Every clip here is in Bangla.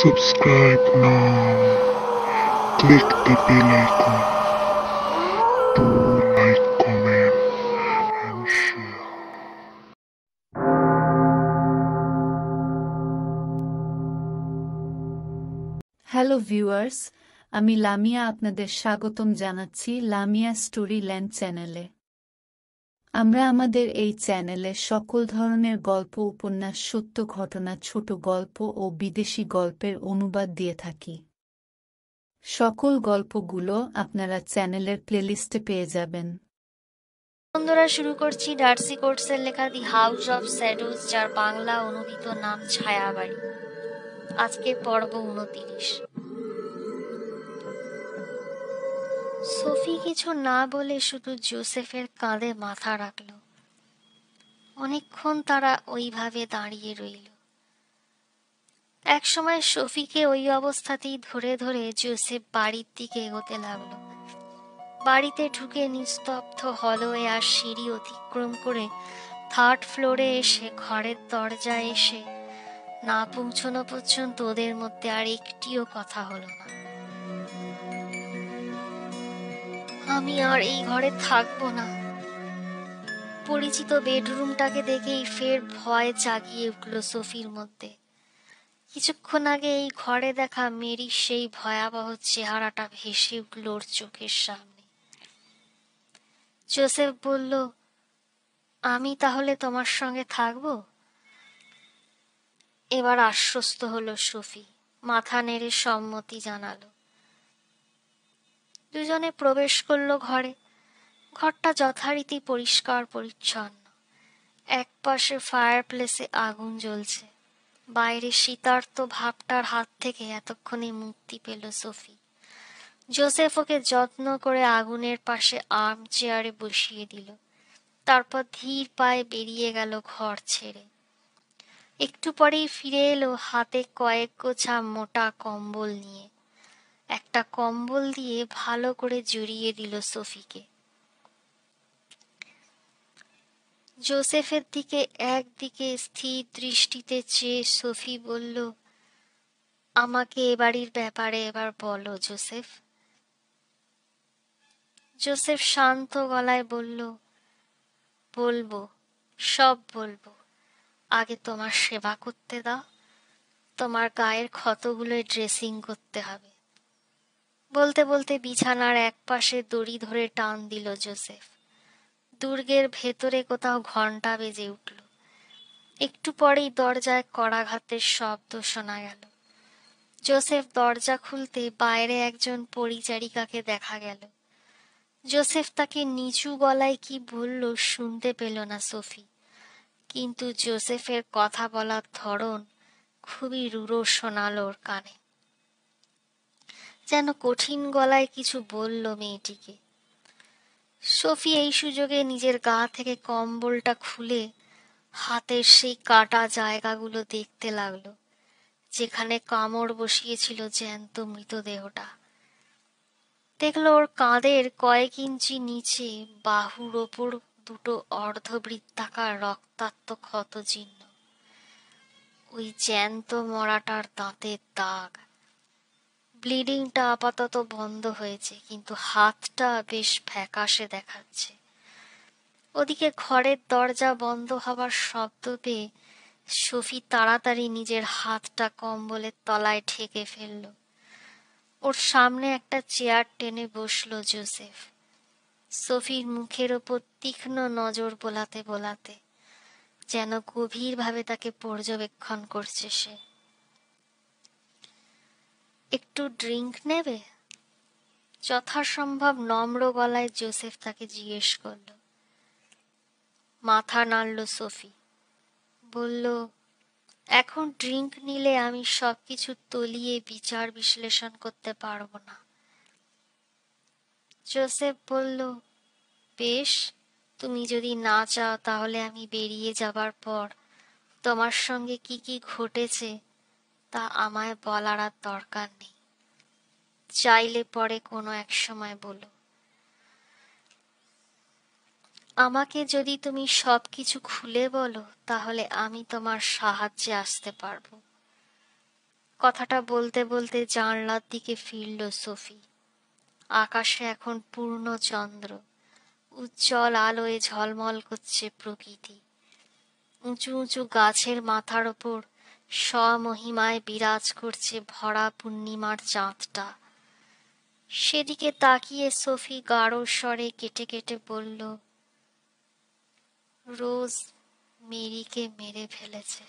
Subscribe now. Click the bell icon to like, comment, and share. Hello viewers, আমি লামিয়া আপনাদের স্বাগতম জানাচ্ছি লামিয়া স্টোরি ল্যান্ড চ্যানেলে। আমরা আমাদের এই চ্যানেলে সকল ধরনের গল্প, উপন্যাস, সত্য ঘটনা, ছোট গল্প ও বিদেশি গল্পের অনুবাদ দিয়ে থাকি। সকল গল্পগুলো আপনারা চ্যানেলের প্লেলিস্টে পেয়ে যাবেন। বন্ধুরা, শুরু করছি ডার্সি কোটসের লেখা দি হাউস অফ শ্যাডোজ, যার বাংলা অনুদিত নাম ছায়াবাড়ি। আজকে পর্ব 29। সোফি কিছু না বলে শুধু জোসেফের কাঁধে মাথা রাখল। অনেকক্ষণ তারা ওইভাবে দাঁড়িয়ে রইল। একসময় সোফিকে ওই অবস্থাতেই ধরে ধরে জোসেফ বাড়ির দিকে এগোতে লাগলো। বাড়িতে ঢুকে নিস্তব্ধ হলওয়ে আর সিঁড়ি অতিক্রম করে থার্ড ফ্লোরে এসে ঘরের দরজায় এসে না পৌঁছানো পর্যন্ত ওদের মধ্যে আর একটিও কথা হলো না। আমি আর এই ঘরে থাকবো না। পরিচিত বেডরুমটাকে দেখেই ফের ভয় জাগিয়ে উঠল সোফির মধ্যে। কিছুক্ষণ আগে এই ঘরে দেখা মেরির সেই ভয়াবহ চেহারাটা ভেসে উঠল ওর চোখের সামনে। জোসেফ বলল, আমি তাহলে তোমার সঙ্গে থাকবো? এবার আশ্বস্ত হলো সোফি, মাথা নেড়ে সম্মতি জানালো। দুজনে প্রবেশ করলো ঘরে। ঘরটা যথারীতি পরিষ্কার পরিচ্ছন্ন। এক পাশে ফায়ার প্লেসে আগুন জ্বলছে। বাইরে শীতার্ত ভাবটার হাত থেকে এতক্ষণে মুক্তি পেল সোফি। জোসেফ ওকে যত্ন করে আগুনের পাশে আর্ম চেয়ারে বসিয়ে দিল। তারপর ধীর পায়ে বেরিয়ে গেল ঘর ছেড়ে। একটু পরেই ফিরে এলো হাতে কয়েক গোছা মোটা কম্বল নিয়ে। একটা কম্বল দিয়ে ভালো করে জড়িয়ে দিল সোফিকে। জোসেফের দিকে একদিকে স্থির দৃষ্টিতে চেয়ে সোফি বলল, আমাকে এ বাড়ির ব্যাপারে এবার বলো জোসেফ। জোসেফ শান্ত গলায় বলল, বলবো, সব বলবো। আগে তোমার সেবা করতে দাও। তোমার গায়ের ক্ষতগুলো ড্রেসিং করতে হবে। বলতে বলতে বিছানার এক পাশে দড়ি ধরে টান দিল জোসেফ। দুর্গের ভেতরে কোথাও ঘন্টা বেজে উঠল। একটু পরেই দরজায় কড়াঘাতের শব্দ শোনা গেল। জোসেফ দরজা খুলতে বাইরে একজন পরিচারিকাকে দেখা গেল। জোসেফ তাকে নিচু গলায় কি বলল শুনতে পেল না সোফি, কিন্তু জোসেফের কথা বলার ধরন খুবই রূঢ় শোনালো ওর কানে। যেন কঠিন গলায় কিছু বলল মেয়েটিকে। সোফি এই সুযোগে নিজের গা থেকে কম্বলটা খুলে হাতের সেই কাটা জায়গাগুলো দেখতে লাগলো, যেখানে কামড় বসিয়েছিল জ্যান্ত মৃতদেহটা। দেখলো ওর কাঁধের কয়েক ইঞ্চি নিচে বাহুর ওপর দুটো অর্ধবৃত্তাকার রক্তাক্ত ক্ষত চিহ্ন। ওই জ্যান্ত মরাটার দাঁতের দাগ। ব্লিডিংটা আপাতত বন্ধ হয়েছে, কিন্তু হাতটা বেশ ফ্যাকাশে দেখাচ্ছে। ওদিকে ঘরের দরজা বন্ধ হবার শব্দ পেয়ে সোফি তাড়াতাড়ি নিজের হাতটা কম্বলের তলায় ঠেকে ফেলল। ওর সামনে একটা চেয়ার টেনে বসলো জোসেফ, সোফির মুখের ওপর তীক্ষ্ণ নজর বোলাতে বোলাতে, যেন গভীরভাবে তাকে পর্যবেক্ষণ করছে সে। একটু ড্রিঙ্ক নেবে? যথাসম্ভব নম্র গলায় জোসেফ তাকে জিজ্ঞেস করল। মাথা নাড়ল সোফি, বলল, এখন ড্রিঙ্ক নিলে আমি সবকিছু তলিয়ে বিচার বিশ্লেষণ করতে পারবো না। জোসেফ বলল, বেশ, তুমি যদি না চাও তাহলে আমি বেরিয়ে যাবার পর তোমার সঙ্গে কি কি ঘটেছে তা আমায় বলার আর দরকার নেই। চাইলে পরে কোনো এক সময় বলো। আমাকে যদি তুমি সবকিছু খুলে বলো তাহলে আমি তোমার সাহায্যে আসতে পারবো। কথাটা বলতে বলতে জানলার দিকে ফিরল সোফি। আকাশে এখন পূর্ণ চন্দ্র, উজ্জ্বল আলোয় ঝলমল করছে প্রকৃতি। উঁচু উঁচু গাছের মাথার ওপর স্বমহিমায় বিরাজ করছে ভরা পূর্ণিমার চাঁদটা। সেদিকে তাকিয়ে সোফি গাঢ় স্বরে কেটে কেটে বলল, রোজ মেরিকে মেরে ফেলেছে।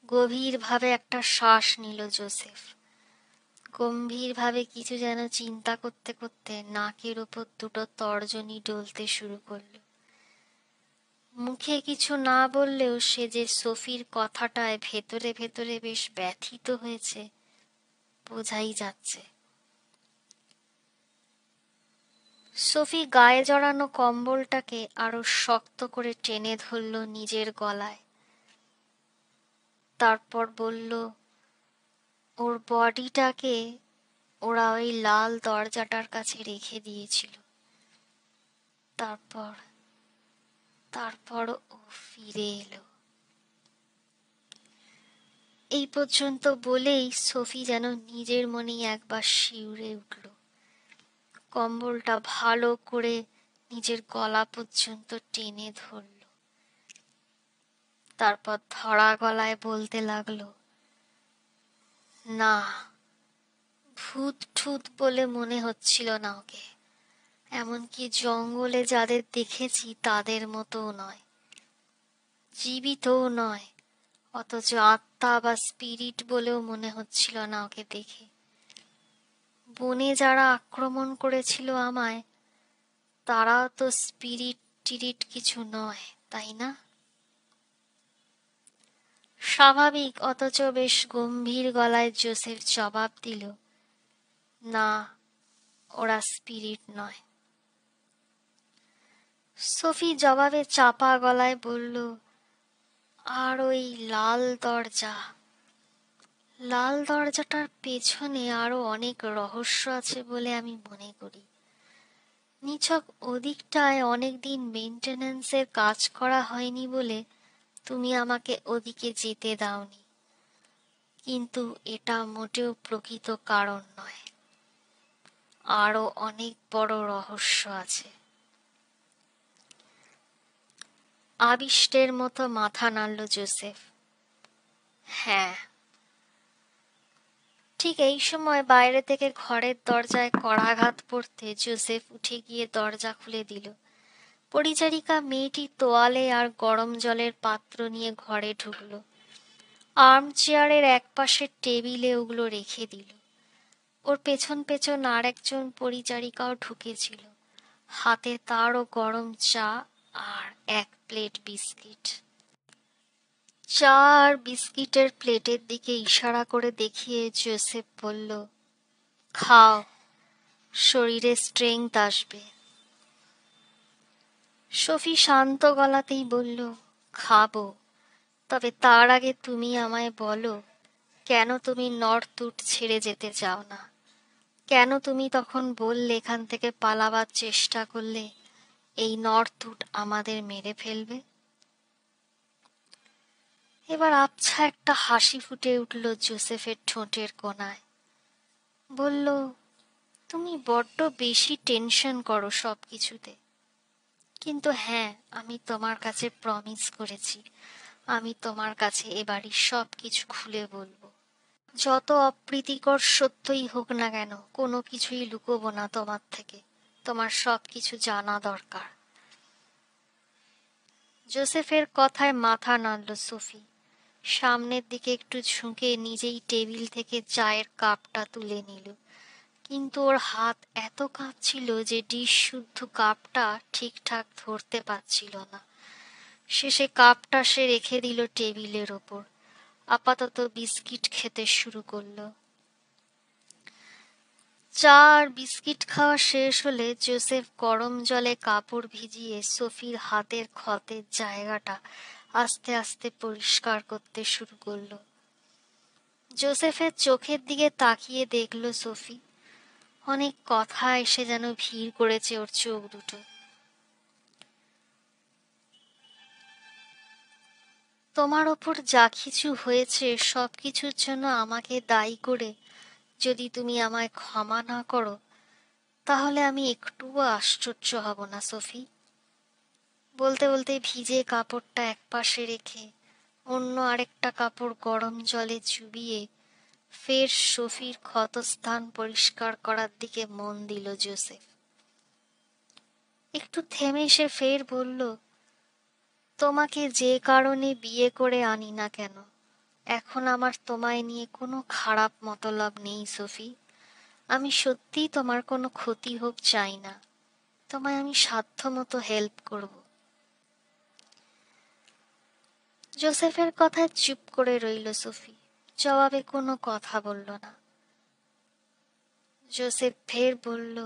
গভীরভাবে একটা শ্বাস নিল জোসেফ। গম্ভীরভাবে কিছু যেন চিন্তা করতে করতে নাকের ওপর দুটো তর্জনী ডলতে শুরু করল। মুখে কিছু না বললেও সে যে সোফির কথাটায় ভেতরে ভেতরে বেশ ব্যথিত হয়েছে বোঝাই যাচ্ছে। সোফি গায়ে জড়ানো কম্বলটাকে আরো শক্ত করে টেনে ধরল নিজের গলায়। তারপর বলল, ওর বডিটাকে ওরা ওই লাল দরজাটার কাছে রেখে দিয়েছিল। তারপর ও ফিরে এলো। এই পর্যন্ত বলেই সোফি যেন নিজের মনেই একবার শিউরে উঠল। কম্বলটা ভালো করে নিজের গলা পর্যন্ত টেনে ধরল। তারপর ধরা গলায় বলতে লাগলো, না, ভূত ঠুত বলে মনে হচ্ছিল না ওকে। এমনকি জঙ্গলে যাদের দেখেছি তাদের মতোও নয়, জীবিতও নয়, অথচ আত্মা বা স্পিরিট বলেও মনে হচ্ছিল না ওকে দেখে। বনে যারা আক্রমণ করেছিল আমায়, তারাও তো স্পিরিট টিরিট কিছু নয়, তাই না? স্বাভাবিক অথচ বেশ গম্ভীর গলায় জোসেফ জবাব দিল, না, ওরা স্পিরিট নয়। সোফি জবাবে চাপা গলায় বলল, আর ওই লাল দরজাটার পেছনে আরো অনেক রহস্য আছে বলে আমি মনে করি। নিছক ওদিকটায় অনেকদিন মেইনটেনেন্সের কাজ করা হয়নি বলে তুমি আমাকে ওদিকে যেতে দাওনি, কিন্তু এটা মোটেও প্রকৃত কারণ নয়। আরো অনেক বড় রহস্য আছে। আবিষ্টের মতো মাথা নাড়ল জোসেফ। হ্যাঁ। ঠিক এই সময় বাইরে থেকে ঘরের দরজায় কড়াঘাত পড়তে জোসেফ উঠে গিয়ে দরজা খুলে দিল। পরিচারিকা মেয়েটি তোয়ালে আর গরম জলের পাত্র নিয়ে ঘরে ঢুকলো। আর্ম চেয়ারের এক পাশের টেবিলে ওগুলো রেখে দিল। ওর পেছন পেছন আর একজন পরিচারিকাও ঢুকেছিল। হাতে তারও গরম চা আর এক প্লেট বিস্কিট। চা আর বিস্কিটের প্লেটের দিকে ইশারা করে দেখিয়ে জোসেফ বলল, খাও, শরীরে স্ট্রেংথ আসবে। সোফি শান্ত গলাতেই বলল, খাবো, তবে তার আগে তুমি আমায় বলো, কেন তুমি নর্থ উড ছেড়ে যেতে চাও না? কেন তুমি তখন বললে এখান থেকে পালাবার চেষ্টা করলে এই নর্থ উড আমাদের মেরে ফেলবে? এবার আবছা একটা হাসি ফুটে উঠল জোসেফের ঠোঁটের কোণায়। বলল, তুমি বড্ড বেশি টেনশন করো সব কিছুতে। কিন্তু হ্যাঁ, আমি তোমার কাছে প্রমিস করেছি, আমি তোমার কাছে এবারই সব কিছু খুলে বলবো। যত অপ্রীতিকর সত্যই হোক না কেন, কোনো কিছুই লুকোবো না তোমার থেকে। তোমার সব কিছু জানা দরকার। জোসেফের কথায় মাথা নাড়ল সোফি। সামনের দিকে একটু ঝুঁকে নিজেই টেবিল থেকে চায়ের কাপটা তুলে নিল। কিন্তু ওর হাত এত কাঁপছিল যে ডিশ শুদ্ধ কাপটা ঠিকঠাক ধরতে পারছিল না। শেষে কাপটা সে রেখে দিল টেবিলের ওপর। আপাতত বিস্কিট খেতে শুরু করলো। চা আর বিস্কিট খাওয়া শেষ হলে জোসেফ গরম জলে কাপড় ভিজিয়ে সোফির হাতের ক্ষতের জায়গাটা আস্তে আস্তে পরিষ্কার করতে শুরু করলো। জোসেফের চোখের দিকে তাকিয়ে দেখল সোফি, অনেক কথা এসে যেন ভিড় করেছে ওর চোখ দুটো। তোমার ওপর যা কিছু হয়েছে সব কিছুর জন্য আমাকে দায়ী করে যদি তুমি আমায় ক্ষমা না করো, তাহলে আমি একটুও আশ্চর্য হব না সোফি। বলতে বলতে ভিজে কাপড়টা একপাশে রেখে অন্য আরেকটা কাপড় গরম জলে চুবিয়ে ফের সোফির ক্ষতস্থান পরিষ্কার করার দিকে মন দিল জোসেফ। একটু থেমে সে ফের বলল, তোমাকে যে কারণে বিয়ে করে আনি না কেন, এখন আমার তোমায় নিয়ে কোনো খারাপ মতলব নেই সোফি। আমি সত্যিই তোমার কোনো ক্ষতি হোক চাই না, তোমায় আমি সাধ্যমতো হেল্প করব। জোসেফের কথায় চুপ করে রইল সোফি, জবাবে কোনো কথা বলল না। জোসেফ ফের বলল,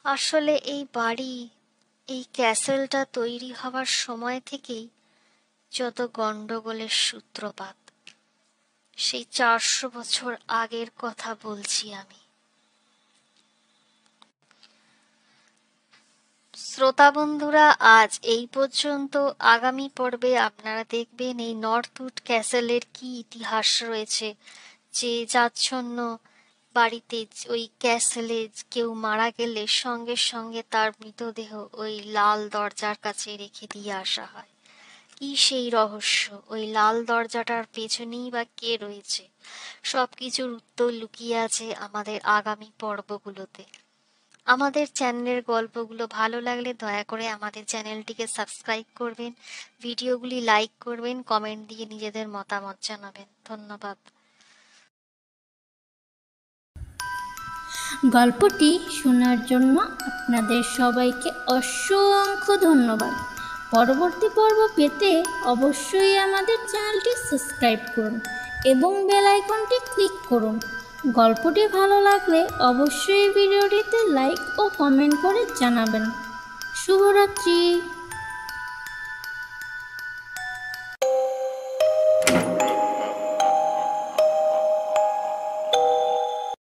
আসলে এই বাড়ি, এই ক্যাসেলটা তৈরি হবার সময় থেকেই যত গন্ডগোলের সূত্রপাত। সেই 400 বছর আগের কথা বলছি আমি। শ্রোতা বন্ধুরা, আজ এই পর্যন্ত। আগামী পর্বে আপনারা দেখবেন এই নর্থউড ক্যাসেলের কি ইতিহাস রয়েছে, যে যাচ্ছন্ন বাড়িতে ওই ক্যাসেলে কেউ মারা গেলে সঙ্গে সঙ্গে তার মৃতদেহ ওই লাল দরজার কাছে রেখে দিয়ে আসা হয়। কি সেই রহস্য, ওই লাল দরজাটার পেছনেই বা কে রয়েছে, সবকিছুর উত্তর লুকিয়ে আছে আমাদের আগামী পর্বগুলোতে। আমাদের চ্যানেলের গল্পগুলো ভালো লাগলে দয়া করে আমাদের চ্যানেলটিকে সাবস্ক্রাইব করবেন, ভিডিওগুলি লাইক করবেন, কমেন্ট দিয়ে নিজেদের মতামত জানাবেন। ধন্যবাদ। গল্পটি শোনার জন্য আপনাদের সবাইকে অসংখ্য ধন্যবাদ। পরবর্তী পর্ব পেতে অবশ্যই আমাদের চ্যানেলটি সাবস্ক্রাইব করুন এবং বেল আইকনটি ক্লিক করুন। গল্পটি ভালো লাগলে অবশ্যই ভিডিওটিতে লাইক ও কমেন্ট করে জানাবেন। শুভরাত্রি।